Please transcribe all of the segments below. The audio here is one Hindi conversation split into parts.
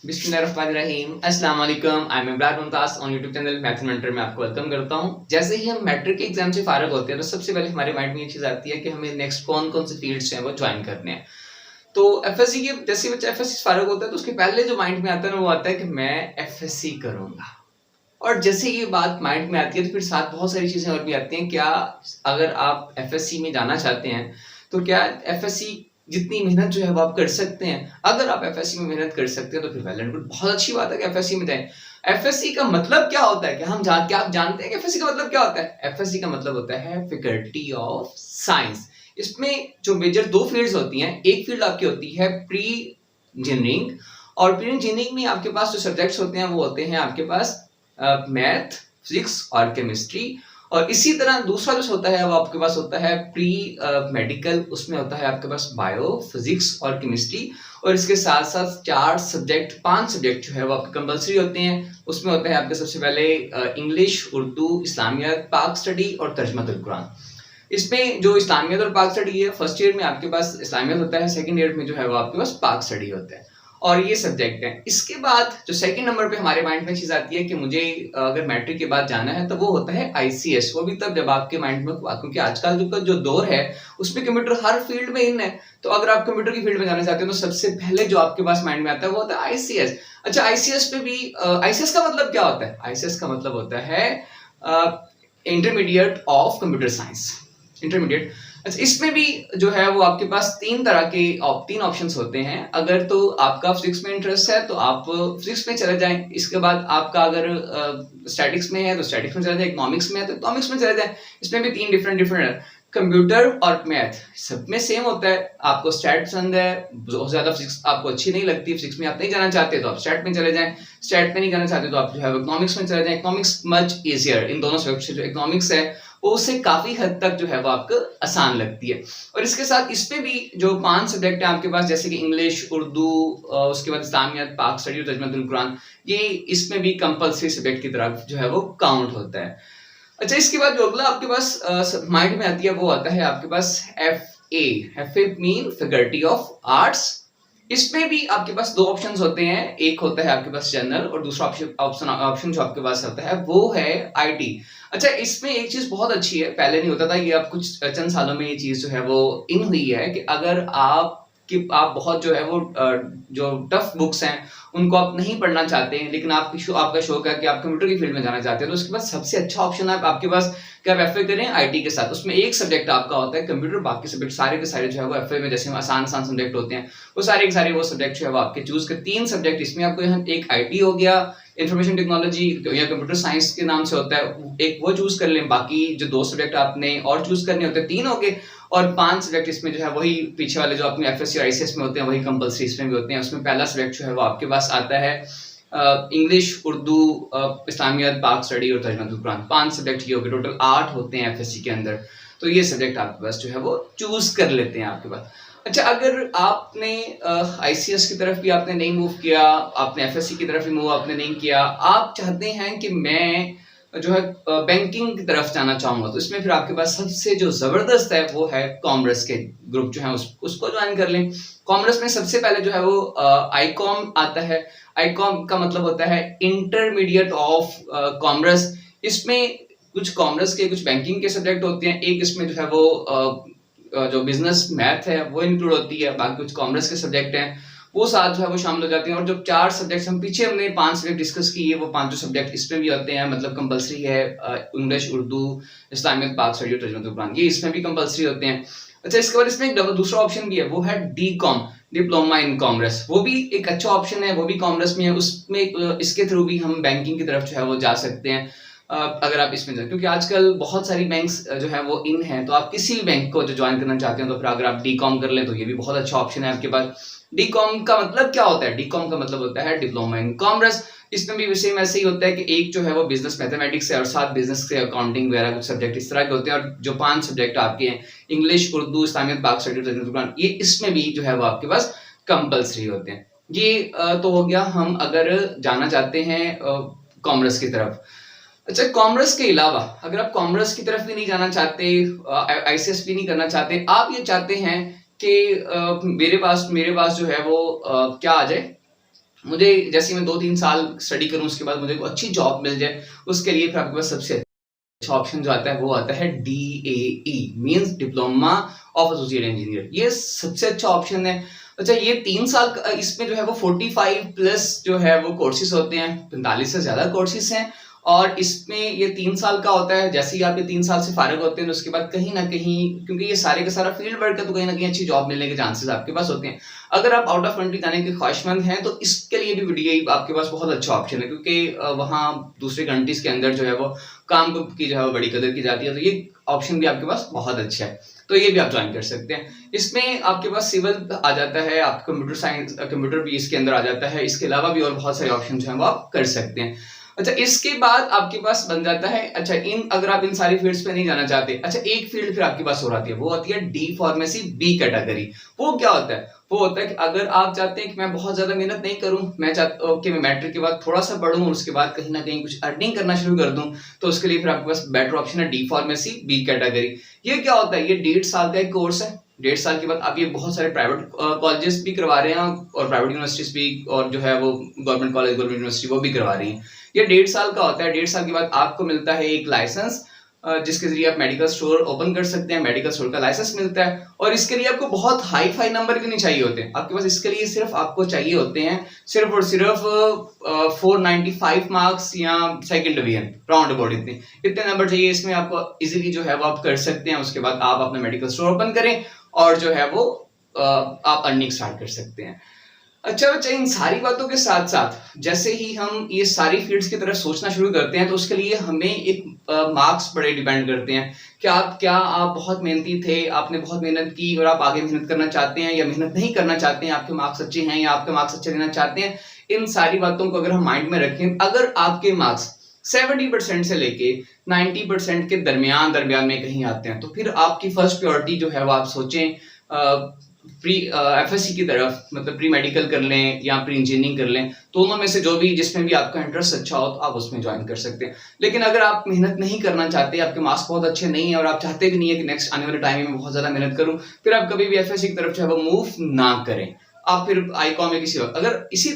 बिस्मिल्लाहिर्रहमानिर्रहीम। अस्सलाम वालेकुम। I am Imran Mumtaz on YouTube channel math mentor में आपको वेलकम करता हूं। जैसे ही हम मैट्रिक के एग्जाम से फारिग होते हैं तो सबसे पहले हमारे माइंड में ये चीज़ आती है कि हमें नेक्स्ट कौन कौन से फील्ड्स हैं वो ज्वाइन करने हैं। तो एफएससी के जैसे बच्चा एफएससी से फारिग होता है तो उसके पहले जो माइंड में आता है ना वो आता है कि मैं एफएससी करूंगा। और जैसे ये बात माइंड में आती है तो फिर साथ बहुत सारी चीज़ें और भी आती हैं। क्या अगर आप एफएससी में जाना चाहते हैं तो क्या एफएससी जितनी मेहनत जो है वो आप कर सकते हैं? अगर आप एफएससी में मेहनत कर सकते हैं तो फिर वेल एंड गुड, बहुत अच्छी बात है कि एफएससी में जाएं। एफएससी का मतलब क्या होता है? क्या आप जानते हैं कि एफएससी का मतलब क्या होता है? एफएससी का मतलब होता है फैकल्टी ऑफ साइंस। इसमें जो मेजर दो फील्ड्स होती हैं, एक फील्ड आपकी होती है प्री इंजीनियरिंग, और प्री इंजीनियरिंग में आपके पास जो सब्जेक्ट्स होते हैं वो होते हैं आपके पास मैथ, फिजिक्स और केमिस्ट्री। और इसी तरह दूसरा जो होता है वो आपके पास होता है प्री मेडिकल, उसमें होता है आपके पास बायो, फिजिक्स और केमिस्ट्री। और इसके साथ साथ पांच सब्जेक्ट जो है वो आपके कंपलसरी होते हैं। उसमें होता है आपके सबसे पहले इंग्लिश, उर्दू, इस्लामियत, पाक स्टडी और तर्जुमातुल कुरान। इसमें जो इस्लामियत और पाक स्टडी है, फर्स्ट ईयर में आपके पास इस्लामियत होता है, सेकंड ईयर में जो है वो आपके पास पाक स्टडी होता है, और ये सब्जेक्ट है। इसके बाद जो सेकंड नंबर पे हमारे माइंड में चीज आती है कि मुझे अगर मैट्रिक के बाद जाना है तो वो होता है आईसीएस। वो भी तब जब आपके माइंड में, क्योंकि आजकल जो दौर है उसमें कंप्यूटर हर फील्ड में इन है। तो अगर आप कंप्यूटर की फील्ड में जाना चाहते हो तो सबसे पहले जो आपके पास माइंड में आता है वो होता है आईसीएस। अच्छा, आईसीएस पे भी आईसीएस का मतलब क्या होता है? आईसीएस का मतलब होता है intermediate of computer science, intermediate. अच्छा, इसमें भी जो है वो आपके पास तीन ऑप्शंस होते हैं। अगर तो आपका फिजिक्स में इंटरेस्ट है तो आप फिजिक्स में चले जाएं। इसके बाद आपका अगर स्टैटिक्स में है तो स्टैटिक्स में चले जाएं, इकोनॉमिक्स में है तो इकोनॉमिक्स में चले जाएं। इसमें भी तीन डिफरेंट कंप्यूटर और मैथ सब में सेम होता है। आपको स्टैट पसंद है, बहुत ज्यादा फिजिक्स आपको अच्छी नहीं लगती, फिजिक्स में आप नहीं जाना चाहते तो आप स्टैट में चले जाएं। स्टैट में नहीं जाना चाहते तो आप जो है इकोनॉमिक्स में चले जाएं। इकोनॉमिक्स मच इजियर, इन दोनों सब्जेक्ट से जो इकोनॉमिक्स है वो उससे काफी हद तक जो है वो आपको आसान लगती है। और इसके साथ इसमें भी जो पांच सब्जेक्ट है आपके पास, जैसे कि इंग्लिश, उर्दू, उसके बाद इस्लामियत, पाक स्टडी और तर्जुमातुल कुरान, ये इसमें भी कंपलसरी सब्जेक्ट की तरफ जो है वो काउंट होता है। अच्छा, इसके बाद जो अगला आपके पास माइंड में आती है वो आता है आपके पास F A mean faculty of arts. इसमें भी आपके पास दो ऑप्शंस होते हैं। एक होता है आपके पास जनरल और दूसरा ऑप्शन जो आपके पास होता है वो है आईटी। अच्छा, इसमें एक चीज बहुत अच्छी है, पहले नहीं होता था, ये अब कुछ चंद सालों में ये चीज जो है वो इन हुई है कि अगर आप बहुत जो है वो जो टफ बुक्स हैं उनको आप नहीं पढ़ना चाहते हैं, लेकिन आपका शौक है कि आप कंप्यूटर की फील्ड में जाना चाहते हैं, तो उसके बाद सबसे अच्छा ऑप्शन है आपके पास कि आप एफए करें आईटी के साथ। उसमें एक सब्जेक्ट आपका होता है कंप्यूटर, बाकी सब्जेक्ट सारे के सारे जो है वो एफए में जैसे आसान सब्जेक्ट होते हैं वो सारे के सारे वो सब्जेक्ट जो है वो आपके चूज कर। तीन सब्जेक्ट इसमें आपको यहाँ, एक आईटी हो गया, इंफॉर्मेशन टेक्नोलॉजी या कंप्यूटर साइंस के नाम से होता है, एक वो चूज कर लें। बाकी जो दो सब्जेक्ट आपने और चूज करने होते हैं तीन हो गए, और पांच सब्जेक्ट इसमें जो है वही पीछे वाले जो अपने एफएससी और आईसीएस में होते हैं वही कंपलसरी इसमें भी होते हैं। उसमें पहला सब्जेक्ट जो है वो आपके पास आता है इंग्लिश, उर्दू, इस्लामियत, पाक स्टडी और तर्जुमातुल कुरान। पांच सब्जेक्ट ये हो गए, टोटल 8 होते हैं एफएससी के अंदर। तो ये सब्जेक्ट आपके पास जो है वो चूज कर लेते हैं आपके पास। अच्छा, अगर आपने आईसीएस की तरफ भी आपने नहीं मूव किया, आपने एफएससी की तरफ भी मूव आपने नहीं किया, आप चाहते हैं कि मैं जो है बैंकिंग की तरफ जाना चाहूंगा, तो इसमें फिर आपके पास सबसे जो जबरदस्त है वो है कॉमर्स के ग्रुप जो है उसको ज्वाइन कर लें। कॉमर्स में सबसे पहले जो है वो आईकॉम आता है। आईकॉम का मतलब होता है इंटरमीडिएट ऑफ कॉमर्स। इसमें कुछ कॉमर्स के कुछ बैंकिंग के सब्जेक्ट होते हैं, एक इसमें जो है वो जो बिजनेस मैथ है वो इंक्लूड होती है, बाकी कुछ कॉमर्स के सब्जेक्ट हैं वो साथ जो है वो शामिल हो जाते हैं। और जो चार सब्जेक्ट्स हम पीछे हमने 5 सब्जेक्ट डिस्कस किए, वो पांचों सब्जेक्ट इसमें भी होते हैं, मतलब कंपलसरी है। इंग्लिश, उर्दू, इस्लामिक, पाक स्टडी और तर्जुमातुल कुरान, ये इसमें भी कंपलसरी होते हैं। अच्छा, इसके बाद इसमें एक दूसरा ऑप्शन भी है, वो है डीकॉम, डिप्लोमा इन कॉमर्स। वो भी एक अच्छा ऑप्शन है, वो भी कॉमर्स में है। उसमें इसके थ्रू भी हम बैंकिंग की तरफ जो है वो जा सकते हैं अगर आप इसमें जाए, क्योंकि आजकल बहुत सारी बैंक्स जो है वो इन है। तो आप किसी भी बैंक को जो ज्वाइन करना चाहते हैं तो फिर अगर आप डीकॉम कर लें तो ये भी बहुत अच्छा ऑप्शन है आपके पास। डीकॉम का मतलब क्या होता है? डीकॉम का मतलब होता है डिप्लोमा इन कॉमर्स। इसमें भी सेम ऐसे ही होता है कि एक जो है वो बिजनेस मैथमेटिक्स है और साथ बिजनेस से अकाउंटिंग वगैरह कुछ सब्जेक्ट इस तरह के होते हैं। और जो 5 सब्जेक्ट आपके हैं इंग्लिश, उर्दू, इस्लामिक, पाक स्टडी, तर्जुमातुल कुरान, ये इसमें भी जो है वो आपके पास कंपलसरी होते हैं। ये तो हो गया हम अगर जाना चाहते हैं कॉमर्स की तरफ। अच्छा, कॉमर्स के अलावा अगर आप कॉमर्स की तरफ भी नहीं जाना चाहते, आईसीएस भी नहीं करना चाहते, आप ये चाहते हैं कि मेरे पास जो है वो क्या आ जाए, मुझे जैसे मैं 2-3 साल स्टडी करूँ, उसके बाद मुझे कोई अच्छी जॉब मिल जाए, उसके लिए फिर आपके पास सबसे अच्छा ऑप्शन जो आता है वो आता है DAE, means diploma of associate engineer. ये सबसे अच्छा ऑप्शन है। अच्छा, ये 3 साल का इसमें जो है वो 45 प्लस जो है वो कोर्सेज होते हैं, 45 से ज्यादा कोर्सेज हैं। और इसमें ये 3 साल का होता है। जैसे ही आप ये 3 साल से फारिग होते हैं, तो उसके बाद कहीं ना कहीं, क्योंकि ये सारे का सारा फील्ड वर्क है, तो कहीं ना कहीं अच्छी जॉब मिलने के चांसेस आपके पास होते हैं। अगर आप आउट ऑफ कंट्री जाने के ख्वाहिशमंद हैं, तो इसके लिए भी DAE आपके पास बहुत अच्छा ऑप्शन है, क्योंकि वहाँ दूसरे कंट्रीज के अंदर जो है वो काम की जो है वो बड़ी कदर की जाती है। तो ये ऑप्शन भी आपके पास बहुत अच्छा है, तो ये भी आप ज्वाइन कर सकते हैं। इसमें आपके पास सिविल आ जाता है, आप कंप्यूटर साइंस, कंप्यूटर भी इसके अंदर आ जाता है। इसके अलावा भी और बहुत सारे ऑप्शन जो है वो आप कर सकते हैं। अच्छा, इसके बाद आपके पास बन जाता है, अच्छा इन अगर आप इन सारी फील्ड्स पे नहीं जाना चाहते, अच्छा एक फील्ड फिर आपके पास और आती है, वो आती है डी फार्मेसी बी कैटेगरी। वो क्या होता है? वो होता है कि अगर आप चाहते हैं कि मैं बहुत ज्यादा मेहनत नहीं करूं, मैं चाहता हूं कि मैं मैट्रिक के बाद थोड़ा सा पढ़ूं और उसके बाद कहीं ना कहीं कुछ अर्निंग करना शुरू कर दूं, तो उसके लिए फिर आपके पास बेटर ऑप्शन है डी फार्मेसी बी कैटेगरी। ये क्या होता है? ये 1.5 साल का एक कोर्स है। 1.5 साल के बाद आप ये बहुत सारे प्राइवेट कॉलेजेस भी करवा रहे हैं, और प्राइवेट यूनिवर्सिटीज भी, और जो है वो गवर्नमेंट कॉलेज, गवर्नमेंट यूनिवर्सिटी वो भी करवा रही है। ये 1.5 साल का होता है। 1.5 साल के बाद आपको मिलता है एक लाइसेंस, जिसके जरिए आप मेडिकल स्टोर ओपन कर सकते हैं। मेडिकल स्टोर का लाइसेंस मिलता है, और इसके लिए आपको बहुत हाई फाई नंबर भी नहीं चाहिए होते हैं आपके पास। इसके लिए सिर्फ आपको चाहिए होते हैं सिर्फ और सिर्फ 495 मार्क्स या सेकंड डिवीजन, राउंड अबाउट इतने नंबर चाहिए। इसमें आपको इजीली जो है वो आप कर सकते हैं। उसके बाद आप अपना मेडिकल स्टोर ओपन करें, और जो है वो आप अर्निंग स्टार्ट कर सकते हैं। अच्छा बच्चा, इन सारी बातों के साथ साथ जैसे ही हम ये सारी फील्ड्स की तरफ सोचना शुरू करते हैं, तो उसके लिए हमें एक मार्क्स बड़े डिपेंड करते हैं कि आप बहुत मेहनती थे, आपने बहुत मेहनत की और आप आगे मेहनत करना चाहते हैं, या मेहनत नहीं करना चाहते हैं, आपके मार्क्स अच्छे हैं या आपके मार्क्स अच्छे लेना चाहते हैं। इन सारी बातों को अगर हम माइंड में रखें, अगर आपके मार्क्स 70% से लेके 90% के दरमियान में कहीं आते हैं, तो फिर आपकी फर्स्ट प्रायोरिटी जो है वो आप सोचें प्री FSC की तरफ, मतलब प्री मेडिकल कर लें या प्री इंजीनियरिंग कर लें। दोनों में से जो भी, जिसमें भी आपका इंटरेस्ट अच्छा हो, तो आप उसमें ज्वाइन कर सकते हैं। लेकिन अगर आप मेहनत नहीं करना चाहते, आपके मार्क्स बहुत अच्छे नहीं है, और आप चाहते भी नहीं है कि नेक्स्ट आने वाले टाइम में बहुत ज्यादा मेहनत करूं, फिर आप कभी भी FSC की तरफ जो है वो मूव ना करें। आप फिर आईकॉम या किसी अगर इसी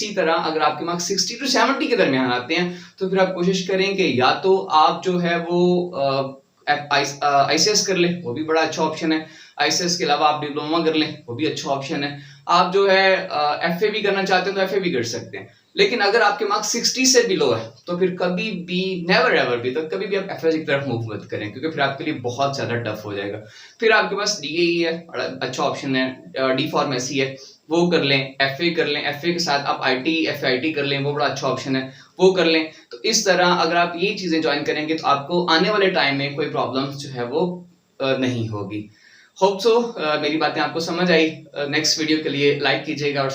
तरह अगर आपके मार्क्स 60 to 70 के दरमियान आते हैं, तो फिर आप कोशिश करें कि या तो आप जो है वो ICS कर लें, वो भी बड़ा अच्छा ऑप्शन है। ICS के अलावा आप डिप्लोमा कर लें, वो भी अच्छा ऑप्शन है। आप जो है FA भी करना चाहते हैं, तो FA भी कर सकते हैं। लेकिन अगर आपके मार्क्स 60 से बिलो है, तो फिर कभी भी, नेवर एवर भी, तो कभी भी आप FSC की तरफ मूव मत करें, क्योंकि फिर आपके लिए बहुत ज्यादा टफ हो जाएगा। फिर आपके पास DAE है, बड़ा अच्छा ऑप्शन है। डी फार्मेसी है, वो कर लें। FA कर लें, FA के साथ आप FIT कर लें, वो बड़ा अच्छा ऑप्शन है, वो कर लें। तो इस तरह अगर आप ये चीजें ज्वाइन करेंगे, तो आपको आने वाले टाइम में कोई प्रॉब्लम जो है वो नहीं होगी। होप सो मेरी बातें आपको समझ आई। नेक्स्ट वीडियो के लिए लाइक कीजिएगा और